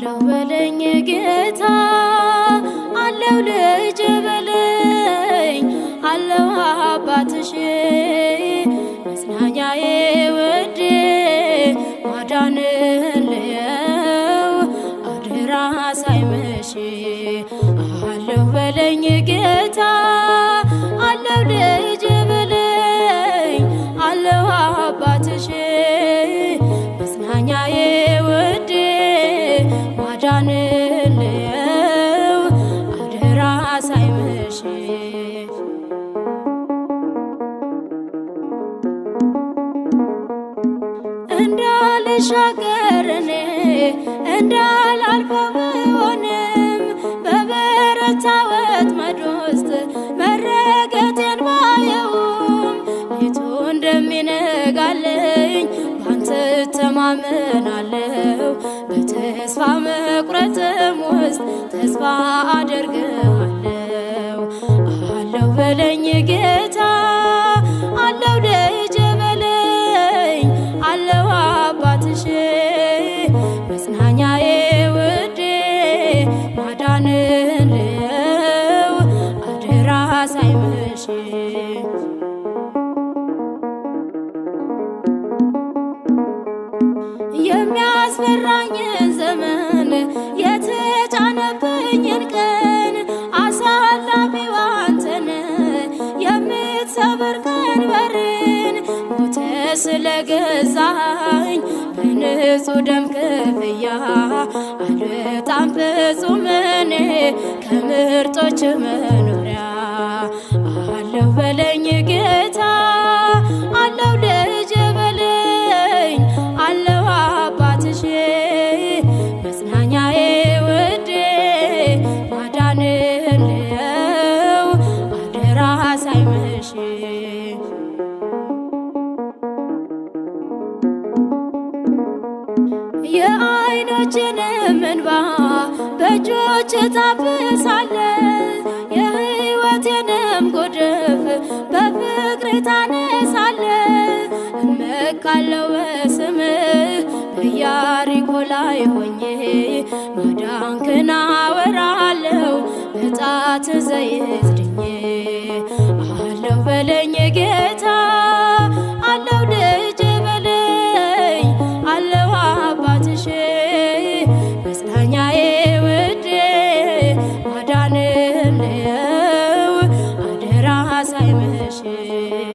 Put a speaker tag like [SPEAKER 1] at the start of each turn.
[SPEAKER 1] አለው በለኝ ጌታ አለው ልጅ በለኝ አለው አባትሽ መጽናኛዬ ውዴ ማዳንን ልየው አደራ ሳይመሽ አለው በለኝ ጌታ አለው ልጅ በለኝ አለው አባትሽ መጽናኛዬ ውዴ ማዳንን ልየው አደራ ሳይመሽ እንዳልሻገር እኔ እንዳላልፈው ብሆንም በበረታ ወጥመድ ውስጥ መረገጤን ባየውም ሌቱ እንደሚነጋልኝ ባንተ እተማመናለሁ። በተስፋ መቁረጥም ውስጥ ተስፋ አደርግሃለሁ። አለው በለኝ ጌታ አለው ልጅ በለኝ አለው አባትሽ መጽናኛዬ ውዴ ማዳንን ልየው አደራ ሳይመሽ የሚያስፈራኝን ዘመን የተጫነብኝን ቀን አሳላፊው አንተን የምትሰብር ቀንበርን ሞተ ስለገዛኝ በንጹህ ደም ክፍያ አልወጣም ፍጹም እኔ ከምርጦች መኖሪያ አለው በለኝ ጌታ አለው ልጅ በለኝ አለው አባትሽ መጽናኛዬ ውዴ ማዳንን ልየው አደራ ሳይመሽ የዓይኖችንም እንባ በእጆች ታብሳለህ የሕይወቴንም ጎድፍ በፍቅር ታነሳለህ። እመካለሁ በስምህ በኢያሪኮ ላይ ሆኜ ማዳንክን አወራለሁ በጣት ዘይት ድኜ አለው በለኝ ጌታ